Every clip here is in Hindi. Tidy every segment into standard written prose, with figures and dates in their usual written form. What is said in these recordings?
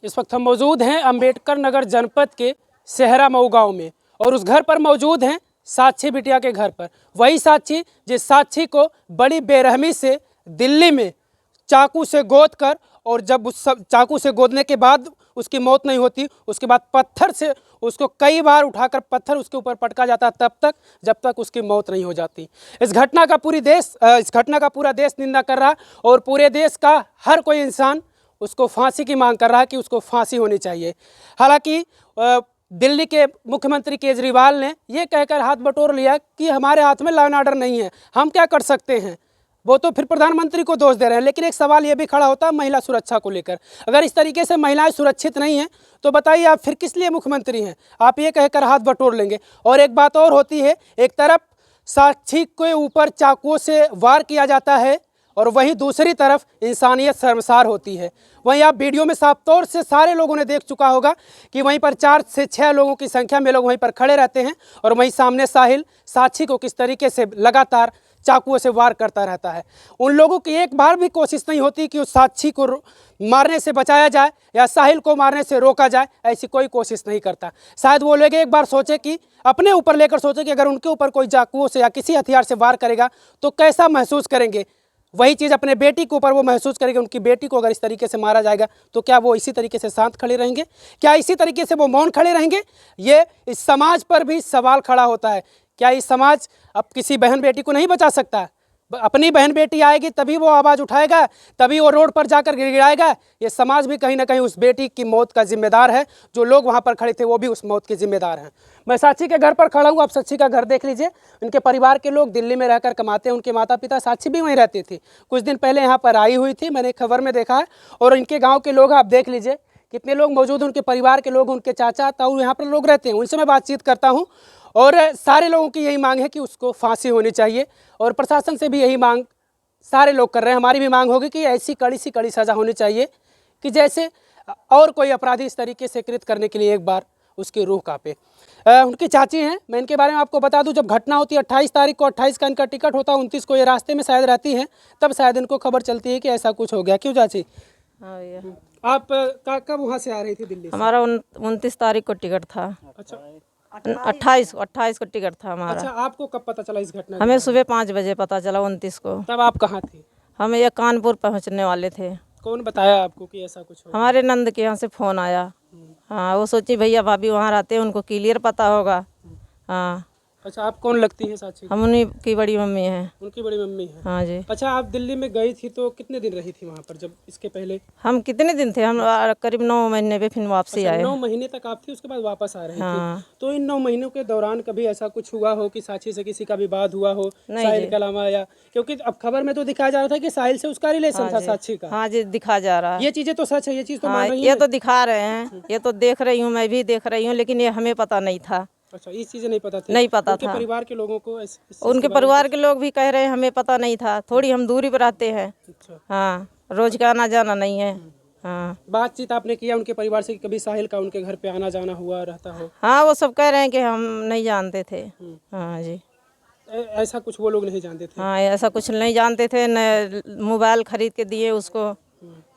इस वक्त हम मौजूद हैं अंबेडकर नगर जनपद के सेहरा मऊ गाँव में और उस घर पर मौजूद हैं साक्षी बिटिया के घर पर। वही साक्षी जिस साक्षी को बड़ी बेरहमी से दिल्ली में चाकू से गोद कर और जब उस चाकू से गोदने के बाद उसकी मौत नहीं होती, उसके बाद पत्थर से उसको कई बार उठाकर पत्थर उसके ऊपर पटका जाता तब तक जब तक उसकी मौत नहीं हो जाती। इस घटना का पूरा देश निंदा कर रहा और पूरे देश का हर कोई इंसान उसको फांसी की मांग कर रहा है कि उसको फांसी होनी चाहिए। हालांकि दिल्ली के मुख्यमंत्री केजरीवाल ने ये कहकर हाथ बटोर लिया कि हमारे हाथ में लॉ एंड ऑर्डर नहीं है, हम क्या कर सकते हैं। वो तो फिर प्रधानमंत्री को दोष दे रहे हैं। लेकिन एक सवाल ये भी खड़ा होता है महिला सुरक्षा को लेकर। अगर इस तरीके से महिलाएं सुरक्षित नहीं हैं तो बताइए आप फिर किस लिए मुख्यमंत्री हैं। आप ये कहकर हाथ बटोर लेंगे। और एक बात और होती है, एक तरफ साक्षी के ऊपर चाकुओं से वार किया जाता है और वहीं दूसरी तरफ इंसानियत शर्मसार होती है। वहीं आप वीडियो में साफ तौर से सारे लोगों ने देख चुका होगा कि वहीं पर 4 से 6 लोगों की संख्या में लोग वहीं पर खड़े रहते हैं और वहीं सामने साहिल साक्षी को किस तरीके से लगातार चाकुओं से वार करता रहता है। उन लोगों की एक बार भी कोशिश नहीं होती कि उस साक्षी को मारने से बचाया जाए या साहिल को मारने से रोका जाए, ऐसी कोई कोशिश नहीं करता। शायद वो लोग एक बार सोचे कि अपने ऊपर लेकर सोचे कि अगर उनके ऊपर कोई चाकुओं से या किसी हथियार से वार करेगा तो कैसा महसूस करेंगे। वही चीज़ अपने बेटी के ऊपर वो महसूस करेंगे। उनकी बेटी को अगर इस तरीके से मारा जाएगा तो क्या वो इसी तरीके से शांत खड़े रहेंगे? क्या इसी तरीके से वो मौन खड़े रहेंगे? ये इस समाज पर भी सवाल खड़ा होता है। क्या इस समाज अब किसी बहन बेटी को नहीं बचा सकता? अपनी बहन बेटी आएगी तभी वो आवाज़ उठाएगा, तभी वो रोड पर जाकर गिड़गिड़ाएगा। ये समाज भी कहीं ना कहीं उस बेटी की मौत का जिम्मेदार है। जो लोग वहाँ पर खड़े थे वो भी उस मौत के जिम्मेदार हैं। मैं साक्षी के घर पर खड़ा हूँ। आप साक्षी का घर देख लीजिए। उनके परिवार के लोग दिल्ली में रहकर कमाते हैं। उनके माता पिता, साक्षी भी वहीं रहती थी। कुछ दिन पहले यहाँ पर आई हुई थी, मैंने खबर में देखा है। और इनके गाँव के लोग आप देख लीजिए कितने लोग मौजूद हैं। उनके परिवार के लोग, उनके चाचा ताऊ यहाँ पर लोग रहते हैं। उनसे मैं बातचीत करता हूँ और सारे लोगों की यही मांग है कि उसको फांसी होनी चाहिए और प्रशासन से भी यही मांग सारे लोग कर रहे हैं। हमारी भी मांग होगी कि ऐसी कड़ी सी कड़ी सज़ा होनी चाहिए कि जैसे और कोई अपराधी इस तरीके से कृत करने के लिए एक बार उसकी रूह कांपे। उनकी चाची हैं, मैं इनके बारे में आपको बता दूं। जब घटना होती है 28 तारीख को, 28 का इनका टिकट होता है, 29 को ये रास्ते में शायद रहती हैं, तब शायद इनको खबर चलती है कि ऐसा कुछ हो गया। क्यों चाची? हाँ भैया। आप कब वहाँ से आ रही थी दिल्ली से? हमारा 29 तारीख को टिकट था। अच्छा, 28 को टिकट था हमारा। अच्छा, आपको कब पता चला इस घटना? हमें सुबह 5 बजे पता चला 29 को। तब आप कहाँ थे? हम ये कानपुर पहुंचने वाले थे। कौन बताया आपको कि ऐसा कुछ हो? हमारे नंद के यहाँ से फ़ोन आया। हाँ, वो सोची भैया भाभी वहाँ रहते हैं, उनको क्लियर पता होगा। हाँ। अच्छा, आप कौन लगती हैं साक्षी? हम उन्हीं की बड़ी मम्मी हैं। उनकी बड़ी मम्मी है। हाँ जी। अच्छा, आप दिल्ली में गई थी तो कितने दिन रही थी वहाँ पर जब इसके पहले? हम कितने दिन थे? हम करीब 9 महीने पे फिर वापसी आए। 9 महीने तक आप थी, उसके बाद वापस आ रही हाँ। थी। तो इन 9 महीनों के दौरान कभी ऐसा कुछ हुआ हो कि साक्षी से किसी का विवाद हुआ हो साहिल के अलावा? या क्योंकि अब खबर में तो दिखाया जा रहा था कि साहिल से उसका रिलेशन था साक्षी का। हाँ जी, दिखा जा रहा है। ये चीजें तो सच है, ये चीज तो हाँ, मान रही ये तो दिखा रहे हैं, ये तो देख रही हूँ, मैं भी देख रही हूँ, लेकिन ये हमें पता नहीं था। अच्छा, ये चीजें नहीं पता थी? नहीं पता उनके था। परिवार के लोगों को उनके परिवार के लोग भी कह रहे हैं हमें पता नहीं था, थोड़ी हम दूरी पर रहते हैं। अच्छा। हाँ, रोज का आना जाना नहीं है। हाँ। बातचीत आपने किया उनके परिवार से कि कभी साहिल का उनके घर पे आना जाना हुआ रहता हो? हाँ, वो सब कह रहे हैं कि हम नहीं जानते थे। हाँ जी। ऐसा कुछ वो लोग नहीं जानते थे? हाँ, ऐसा कुछ नहीं जानते थे। न मोबाइल खरीद के दिए उसको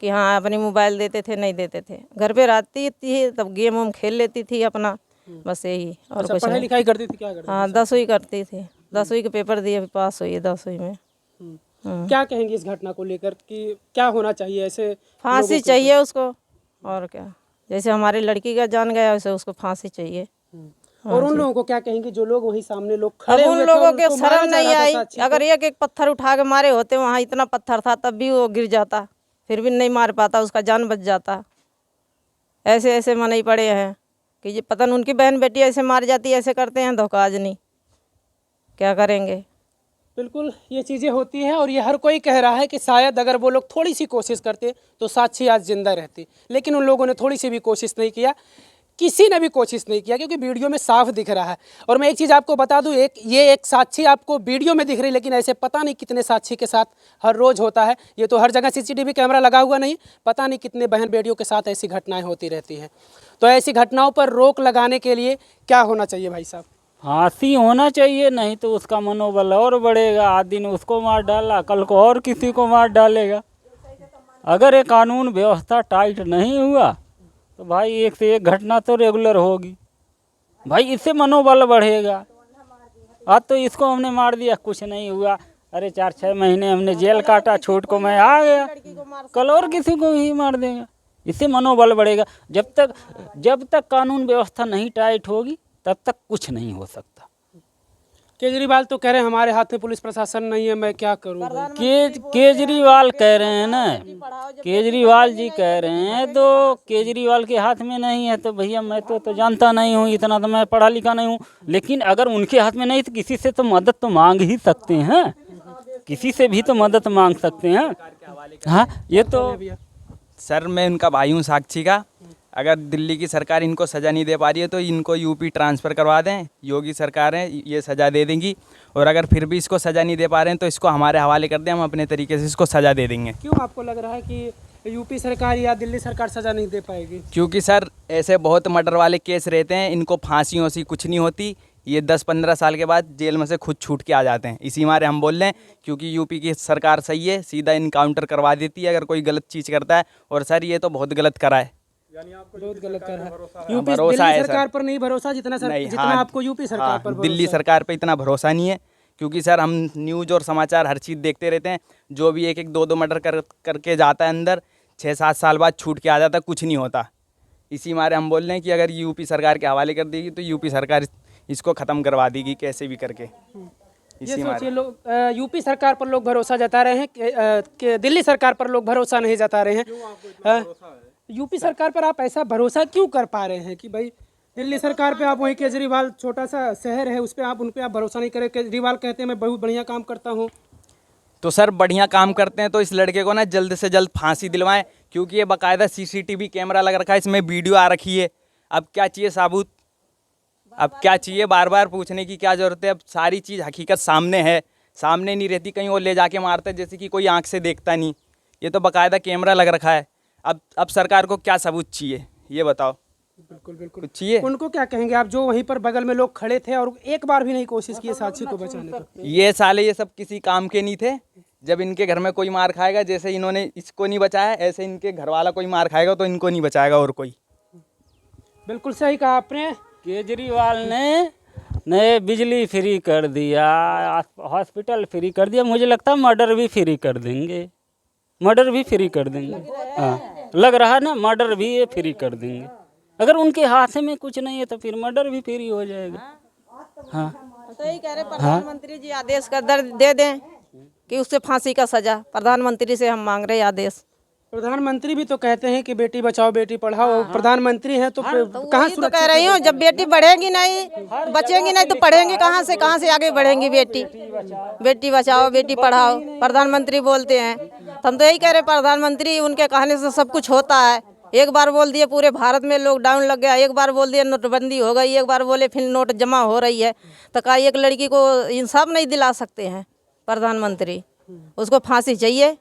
कि हाँ अपनी मोबाइल देते थे, नहीं देते थे। घर पे रहती थी तब गेम वूम खेल लेती थी अपना, बस यही और अच्छा, कुछ पढ़ाई नहीं। लिखाई करती थी? क्या करती हाँ, 10वीं करती थी। 10वीं के पेपर दिए, पास हुई है 10वीं में। थी? क्या कहेंगे इस घटना को लेकर कि क्या होना चाहिए? ऐसे फांसी चाहिए उसको, और क्या। जैसे हमारी लड़की का जान गया वैसे उसको फांसी चाहिए। और उन लोगों को क्या कहेंगे जो लोग वहीं सामने लोग खड़े अब हुए उन थे, लोगों के उनको मारा शर्म जा नहीं रहा था आई। साक्षी अगर एक एक पत्थर उठा के मारे होते, वहाँ इतना पत्थर था तब भी वो गिर जाता, फिर भी नहीं मार पाता, उसका जान बच जाता। ऐसे ऐसे मनाई पड़े हैं कि ये पता नहीं उनकी बहन बेटी ऐसे मार जाती, ऐसे करते हैं धोखाज नहीं, क्या करेंगे। बिल्कुल ये चीज़ें होती हैं और ये हर कोई कह रहा है कि शायद अगर वो लोग थोड़ी सी कोशिश करते तो साक्षी आज जिंदा रहती। लेकिन उन लोगों ने थोड़ी सी भी कोशिश नहीं किया, किसी ने भी कोशिश नहीं किया, क्योंकि वीडियो में साफ दिख रहा है। और मैं एक चीज़ आपको बता दूं, एक साक्षी आपको वीडियो में दिख रही, लेकिन ऐसे पता नहीं कितने साक्षी के साथ हर रोज़ होता है। ये तो हर जगह CCTV कैमरा लगा हुआ नहीं, पता नहीं कितने बहन बेटियों के साथ ऐसी घटनाएं होती रहती हैं। तो ऐसी घटनाओं पर रोक लगाने के लिए क्या होना चाहिए भाई साहब? फांसी होना चाहिए, नहीं तो उसका मनोबल और बढ़ेगा। आज दिन उसको मार डाला, कल को और किसी को मार डालेगा। अगर ये कानून व्यवस्था टाइट नहीं हुआ तो भाई एक से एक घटना तो रेगुलर होगी भाई, इससे मनोबल बढ़ेगा। आज तो इसको हमने मार दिया, कुछ नहीं हुआ, अरे 4-6 महीने हमने जेल काटा, छूट को मैं आ गया, कल और किसी को ही मार देगा। इससे मनोबल बढ़ेगा। जब तक कानून व्यवस्था नहीं टाइट होगी तब तक कुछ नहीं हो सकता। केजरीवाल तो कह रहे हैं हमारे हाथ में पुलिस प्रशासन नहीं है, मैं क्या करूं भाई? केजरीवाल कह रहे हैं ना, केजरीवाल जी कह रहे हैं, तो केजरीवाल के हाथ में नहीं है तो भैया मैं तो जानता नहीं हूँ, इतना तो मैं पढ़ा लिखा नहीं हूँ। लेकिन अगर उनके हाथ में नहीं तो किसी से तो मदद तो मांग ही सकते हैं, किसी से भी तो मदद मांग सकते हैं। हाँ ये तो सर मैं उनका भाई हूँ साक्षी का। अगर दिल्ली की सरकार इनको सज़ा नहीं दे पा रही है तो इनको यूपी ट्रांसफ़र करवा दें, योगी सरकार है ये सज़ा दे देंगी। और अगर फिर भी इसको सज़ा नहीं दे पा रहे हैं तो इसको हमारे हवाले कर दें, हम अपने तरीके से इसको सज़ा दे देंगे। क्यों आपको लग रहा है कि यूपी सरकार या दिल्ली सरकार सज़ा नहीं दे पाएगी? क्योंकि सर ऐसे बहुत मर्डर वाले केस रहते हैं, इनको फांसी वैसी कुछ नहीं होती, ये 10-15 साल के बाद जेल में से खुद छूट के आ जाते हैं। इसी मारे हम बोल रहे हैं क्योंकि यूपी की सरकार सही है, सीधा इनकाउंटर करवा देती है अगर कोई गलत चीज़ करता है। और सर ये तो बहुत गलत करा है, बहुत गलत कर रहा है। यूपी भरोसा दिल्ली है सरकार सर। पर नहीं भरोसा जितना नहीं, जितना हाँ, आपको यूपी सरकार पर भरोसा दिल्ली है। सरकार पे इतना भरोसा नहीं है। क्योंकि सर हम न्यूज़ और समाचार हर चीज़ देखते रहते हैं, जो भी एक 2-2 मर्डर करके जाता है अंदर, 6-7 साल बाद छूट के आ जाता है, कुछ नहीं होता। इसी मारे हम बोल रहे हैं कि अगर यूपी सरकार के हवाले कर देगी तो यूपी सरकार इसको ख़त्म करवा देगी कैसे भी करके। ये इसी सोचिए मारे लोग यूपी सरकार पर लोग भरोसा जता रहे हैं कि दिल्ली सरकार पर लोग भरोसा नहीं जता रहे हैं। यूपी सरकार पर आप ऐसा भरोसा क्यों कर पा रहे हैं कि भाई दिल्ली सरकार पे आप वहीं केजरीवाल छोटा सा शहर है उस पर आप उन पे आप भरोसा नहीं करें? केजरीवाल कहते हैं मैं बहुत बढ़िया काम करता हूँ। तो सर बढ़िया काम करते हैं तो इस लड़के को ना जल्द से जल्द फांसी दिलवाएं, क्योंकि ये बाकायदा CCTV कैमरा लग रखा है, इसमें वीडियो आ रखी है। अब क्या चाहिए साबुत, अब क्या चाहिए, बार बार पूछने की क्या ज़रूरत है? अब सारी चीज़ हकीकत सामने है, सामने नहीं रहती कहीं और ले जाके मारते हैं जैसे कि कोई आंख से देखता नहीं। ये तो बाकायदा कैमरा लग रखा है। अब सरकार को क्या सबूत चाहिए ये बताओ? बिल्कुल बिल्कुल कुछ चाहिए? उनको क्या कहेंगे आप जो वहीं पर बगल में लोग खड़े थे और एक बार भी नहीं कोशिश की साक्षी को बचाने की? ये साले ये सब किसी काम के नहीं थे। जब इनके घर में कोई मार खाएगा, जैसे इन्होंने इसको नहीं बचाया, ऐसे इनके घर वाला कोई मार खाएगा तो इनको नहीं बचाएगा और कोई। बिल्कुल सही कहा आपने। केजरीवाल ने बिजली फ्री कर दिया, हॉस्पिटल फ्री कर दिया, मुझे लगता है मर्डर भी फ्री कर देंगे, मर्डर भी फ्री कर देंगे। हाँ लग रहा है ना, मर्डर भी ये फ्री कर देंगे। अगर उनके हाथ में कुछ नहीं है तो फिर मर्डर भी फ्री हो जाएगा। हाँ तो यही कह रहे प्रधानमंत्री जी आदेश कर दे दें कि उससे फांसी का सजा, प्रधानमंत्री से हम मांग रहे हैं आदेश। प्रधानमंत्री भी तो कहते हैं कि बेटी बचाओ बेटी पढ़ाओ, प्रधानमंत्री हैं तो कहाँ तो कह रही हूँ जब बेटी बढ़ेगी नहीं, बचेंगी नहीं तो पढ़ेंगी कहाँ से आगे बढ़ेंगी? बेटी बचाओ बेटी पढ़ाओ प्रधानमंत्री बोलते हैं, तो हम तो यही कह रहे प्रधानमंत्री उनके कहने से सब कुछ होता है। एक बार बोल दिए पूरे भारत में लॉकडाउन लग गया, एक बार बोल दिए नोटबंदी हो गई, एक बार बोले फिर नोट जमा हो रही है, तो क्या एक लड़की को इंसाफ नहीं दिला सकते हैं प्रधानमंत्री? उसको फांसी चाहिए।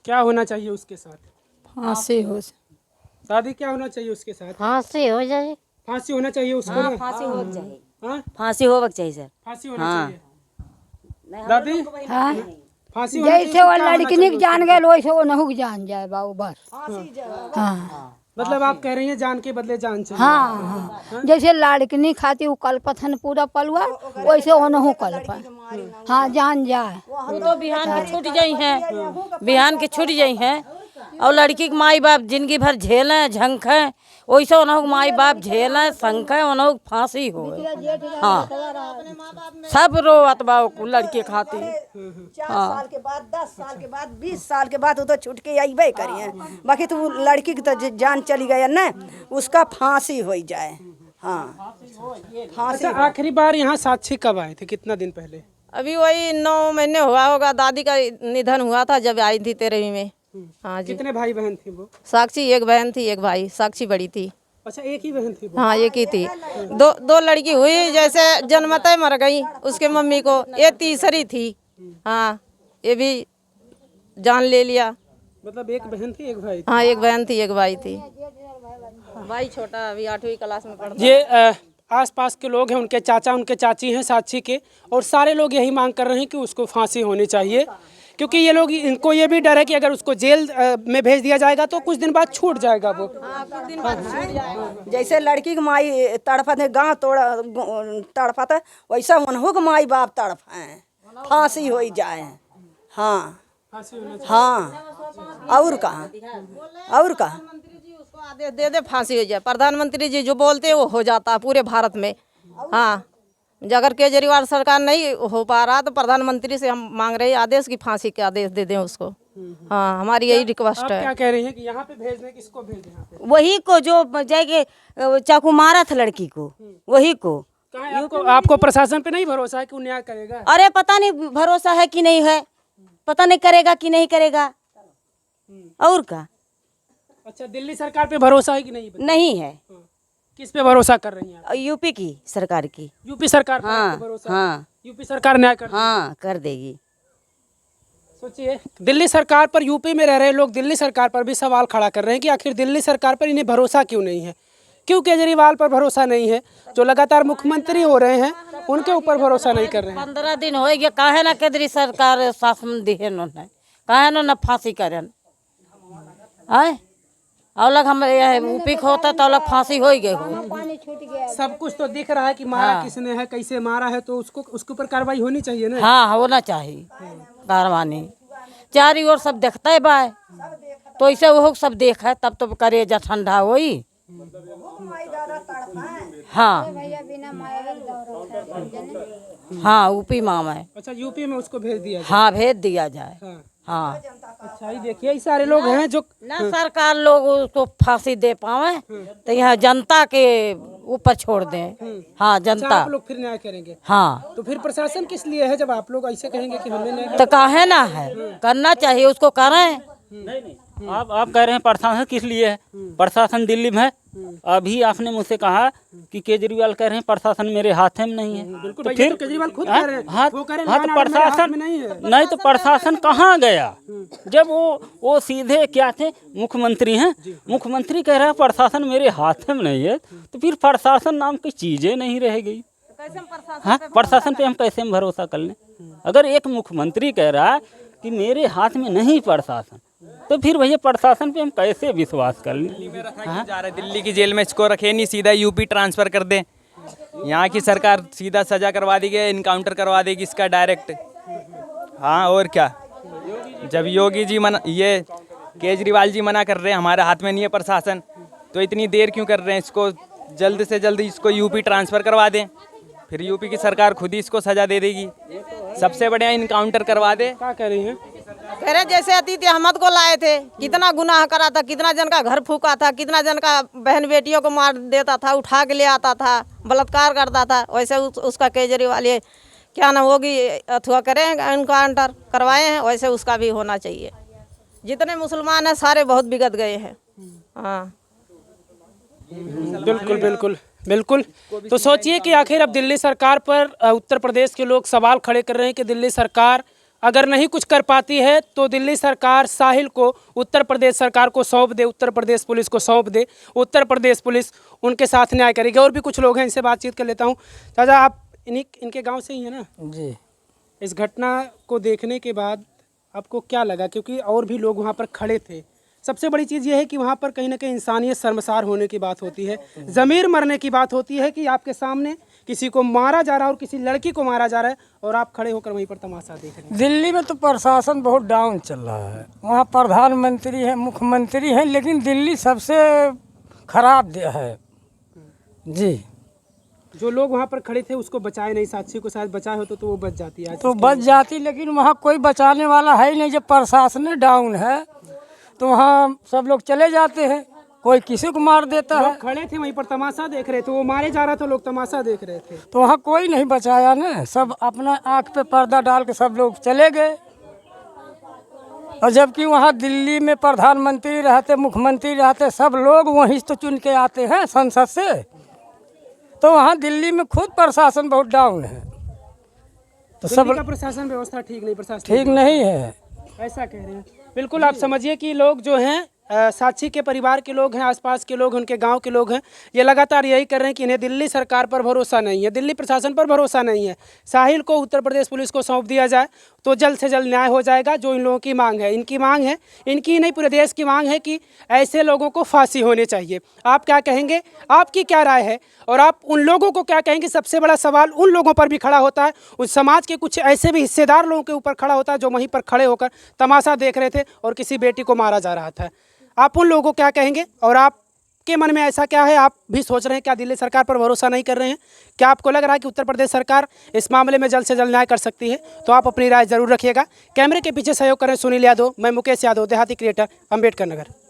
क्या होना चाहिए उसके साथ? फांसी हो दादी क्या होना चाहिए उसके साथ? फांसी हो जाए। फांसी होना चाहिए उसको ना? फांसी हो चाहिए, हाँ? फांसी होना चाहिए सर। फांसी होना चाहिए। दादी हाँ फांसी होना जैसे वो लड़की निक जान गए वैसे वो नहुक जान जाए बाबू बस। हाँ मतलब आप कह रही हैं जान के बदले जान चाहिए। हाँ हाँ जैसे लड़कनी खाती वो कल्पथन पूरा पलवा वैसे वो नहु कल्प। हाँ जान जाए। हम तो बिहान की छूट गई हैं, बिहान की छूट गई हैं, और लड़की के माई बाप जिंदगी भर झेलें झंखें, वैसे उन्होंने माई बाप झेलें संखें, उन्होंने फांसी हो। हाँ सब रोवत बा लड़की खाती। 4 साल के बाद 10 साल के बाद 20 साल के बाद वो तो छूट के अबे करिए, बाकी तो लड़की की तो जान चली गई ना, उसका फांसी हो जाए। हाँ फांसी। अच्छा आखिरी बार यहाँ साक्षी कब आए थे, कितना दिन पहले? अभी वही 9 महीने हुआ होगा, दादी का निधन हुआ था जब आई थी 13वीं में। हाँ जी। कितने भाई बहन थे वो? साक्षी एक बहन थी एक भाई, साक्षी बड़ी थी। अच्छा एक ही बहन थी वो? हाँ एक ही थी। दो लड़की हुई जैसे जन्मते मर गई उसके मम्मी को, ये तीसरी थी। हाँ ये भी जान ले लिया। मतलब एक बहन थी एक भाई थी? हाँ एक बहन थी एक भाई थी, भाई छोटा अभी 8वीं क्लास में पढ़ता। ये आसपास के लोग हैं, उनके चाचा उनके चाची हैं साक्षी के, और सारे लोग यही मांग कर रहे हैं कि उसको फांसी होनी चाहिए, क्योंकि ये लोग, इनको ये भी डर है कि अगर उसको जेल में भेज दिया जाएगा तो कुछ दिन बाद छूट जाएगा वो। जैसे लड़की की माई तड़फत है, गाँव तड़फत है, वैसा उन्हों के माई बाप तड़फ हैं, फांसी हो जाए। हाँ हाँ, और कहाँ उसको आदेश दे दे, फांसी हो जाए। प्रधानमंत्री जी जो बोलते हैं वो हो जाता है पूरे भारत में। हाँ, अगर केजरीवाल सरकार नहीं हो पा रहा तो प्रधानमंत्री से हम मांग रहे हैं आदेश की फांसी के आदेश दे दें उसको। हाँ, हमारी यही रिक्वेस्ट आप है। क्या कह रही हैं कि यहाँ पे भेजने, किसको भेजें यहाँ पे? वही को जो जाके चाकू मारा था लड़की को, वही को। कहाँ है? आपको प्रशासन पे नहीं भरोसा है कि वो न्याय करेगा? अरे पता नहीं भरोसा है कि नहीं है, पता नहीं करेगा कि नहीं करेगा, और का अच्छा, दिल्ली सरकार पे भरोसा है कि नहीं? नहीं है। किस पे भरोसा कर रही हैं आप? यूपी की सरकार की। यूपी सरकार पे हाँ, आपको भरोसा है? हाँ। यूपी सरकार न्याय कर? हाँ, कर देगी। सोचिए, दिल्ली सरकार पर, यूपी में रह रहे लोग दिल्ली सरकार पर भी सवाल खड़ा कर रहे हैं कि आखिर दिल्ली सरकार पर इन्हें भरोसा क्यों नहीं है, क्यों केजरीवाल पर भरोसा नहीं है, जो लगातार मुख्यमंत्री हो रहे हैं उनके ऊपर भरोसा नहीं कर रहे हैं। 15 दिन हो गया, काहे ना केंद्रीय सरकार शासन दिए उन्होंने, काहे ना फांसी करें। आए और लग हम यूपी को होता तो अलग फांसी हो ही गई हो। सब कुछ तो दिख रहा है कि मारा किसने है, कैसे मारा है, तो उसके ऊपर कार्रवाई होनी चाहिए ना। हाँ, होना चाहिए कार्रवाई। चारी ओर सब देखता है बाय, तो ऐसे वो सब देखा तब तो करेजा ठंडा होई। हाँ हाँ, यूपी मामा है। अच्छा, यूपी में उसको भेज दिया जाए। हाँ, भेज दिया जाए। हाँ। हाँ, अच्छा, ये देखिए, ये सारे लोग हैं जो ना सरकार लोग उसको फांसी दे पावे तो यहाँ जनता के ऊपर छोड़ दें। हाँ, अच्छा, जनता। आप लोग फिर न्याय करेंगे? हाँ, तो फिर प्रशासन किस लिए है जब आप लोग ऐसे कहेंगे कि हमने न्याय तो काहे ना है, करना चाहिए उसको, करें। नहीं, आप कह रहे हैं प्रशासन किस लिए है? प्रशासन दिल्ली में है। अभी आपने मुझसे कहा कि केजरीवाल कह रहे हैं प्रशासन मेरे हाथ में नहीं है। बिल्कुल तो भाई, ये फिर तो केजरीवाल खुद कह रहे हैं। हाँ, वो कह रहे हैं हाँ, तो लॉ एंड ऑर्डर मेरे हाथ प्रशासन में नहीं है। नहीं तो प्रशासन कहाँ गया? जब वो सीधे क्या थे, मुख्यमंत्री हैं, मुख्यमंत्री कह रहा है प्रशासन मेरे हाथ में नहीं है, तो फिर प्रशासन नाम की चीजें नहीं रह गई। हाँ, प्रशासन पे हम कैसे हम भरोसा कर लें? अगर एक मुख्यमंत्री कह रहा है कि मेरे हाथ में नहीं प्रशासन, तो फिर भैया प्रशासन पे हम कैसे विश्वास कर लें? हाँ? जा रहे दिल्ली की जेल में, इसको रखे नहीं, सीधा यूपी ट्रांसफर कर दें। यहाँ की सरकार सीधा सजा करवा देगी, इनकाउंटर करवा देगी इसका डायरेक्ट। हाँ, और क्या। जब योगी जी ये केजरीवाल जी मना कर रहे हैं हमारे हाथ में नहीं है प्रशासन, तो इतनी देर क्यों कर रहे हैं? इसको जल्द से जल्द इसको यूपी ट्रांसफर करवा दें, फिर यूपी की सरकार खुद ही इसको सजा दे देगी। सबसे बढ़िया इनकाउंटर करवा दे। क्या कह रही हैं? कह रहे जैसे अतीत अहमद को लाए थे, कितना गुनाह करा था, कितना जन का घर फूका था, कितना जन का बहन बेटियों को मार देता था, उठा के ले आता था, बलात्कार करता था, वैसे उसका केजरीवाल ये क्या ना होगी अथवा करें, इनकाउंटर करवाए हैं, वैसे उसका भी होना चाहिए। जितने मुसलमान हैं सारे बहुत बिगड़ गए हैं। हाँ, बिल्कुल बिल्कुल बिल्कुल। तो सोचिए कि आखिर अब दिल्ली सरकार पर उत्तर प्रदेश के लोग सवाल खड़े कर रहे हैं कि दिल्ली सरकार अगर नहीं कुछ कर पाती है तो दिल्ली सरकार साहिल को उत्तर प्रदेश सरकार को सौंप दे, उत्तर प्रदेश पुलिस को सौंप दे, उत्तर प्रदेश पुलिस उनके साथ न्याय करेगी। और भी कुछ लोग हैं, इनसे बातचीत कर लेता हूँ। चाचा, आप इनके गांव से ही हैं ना? जी। इस घटना को देखने के बाद आपको क्या लगा, क्योंकि और भी लोग वहाँ पर खड़े थे? सबसे बड़ी चीज़ ये है कि वहाँ पर कहीं ना कहीं इंसानियत शर्मसार होने की बात होती है, ज़मीर मरने की बात होती है कि आपके सामने किसी को मारा जा रहा है और किसी लड़की को मारा जा रहा है और आप खड़े होकर वहीं पर तमाशा देख रहे हैं। दिल्ली में तो प्रशासन बहुत डाउन चल रहा है। वहाँ प्रधानमंत्री हैं, मुख्यमंत्री हैं, लेकिन दिल्ली सबसे खराब है जी। जो लोग वहाँ पर खड़े थे उसको बचाए नहीं, साक्षी को शायद बचाए होते तो वो बच जाती है। तो बच जाती, लेकिन वहाँ कोई बचाने वाला है ही नहीं। जब प्रशासन डाउन है तो वहाँ सब लोग चले जाते हैं, कोई किसी को मार देता है। खड़े थे वहीं पर तमाशा देख रहे थे, वो मारे जा रहा था, लोग तमाशा देख रहे थे, तो वहाँ कोई नहीं बचाया ना, सब अपना आँख पे पर्दा डाल के सब लोग चले गए। और जबकि वहाँ दिल्ली में प्रधानमंत्री रहते, मुख्यमंत्री रहते, सब लोग वहीं तो चुन के आते हैं संसद से। तो वहाँ दिल्ली में खुद प्रशासन बहुत डाउन है। तो सब का प्रशासन व्यवस्था ठीक नहीं, प्रशासन ठीक नहीं है, ऐसा कह रहे हैं। बिल्कुल, आप समझिए कि लोग जो हैं, साक्षी के परिवार के लोग हैं, आसपास के लोग, उनके गांव के लोग हैं, ये लगातार यही कर रहे हैं कि इन्हें दिल्ली सरकार पर भरोसा नहीं है, दिल्ली प्रशासन पर भरोसा नहीं है। साहिल को उत्तर प्रदेश पुलिस को सौंप दिया जाए तो जल्द से जल्द न्याय हो जाएगा। जो इन लोगों की मांग है, इनकी मांग है, इनकी नहीं पूरे देश की मांग है कि ऐसे लोगों को फांसी होनी चाहिए। आप क्या कहेंगे, आपकी क्या राय है और आप उन लोगों को क्या कहेंगे? सबसे बड़ा सवाल उन लोगों पर भी खड़ा होता है, उस समाज के कुछ ऐसे भी हिस्सेदार लोगों के ऊपर खड़ा होता है जो वहीं पर खड़े होकर तमाशा देख रहे थे और किसी बेटी को मारा जा रहा था। आप उन लोगों को क्या कहेंगे और आपके मन में ऐसा क्या है? आप भी सोच रहे हैं क्या दिल्ली सरकार पर भरोसा नहीं कर रहे हैं? क्या आपको लग रहा है कि उत्तर प्रदेश सरकार इस मामले में जल्द से जल्द न्याय कर सकती है? तो आप अपनी राय जरूर रखिएगा। कैमरे के पीछे सहयोग करें सुनील यादव, मैं मुकेश यादव, देहाती क्रिएटर, अम्बेडकर नगर।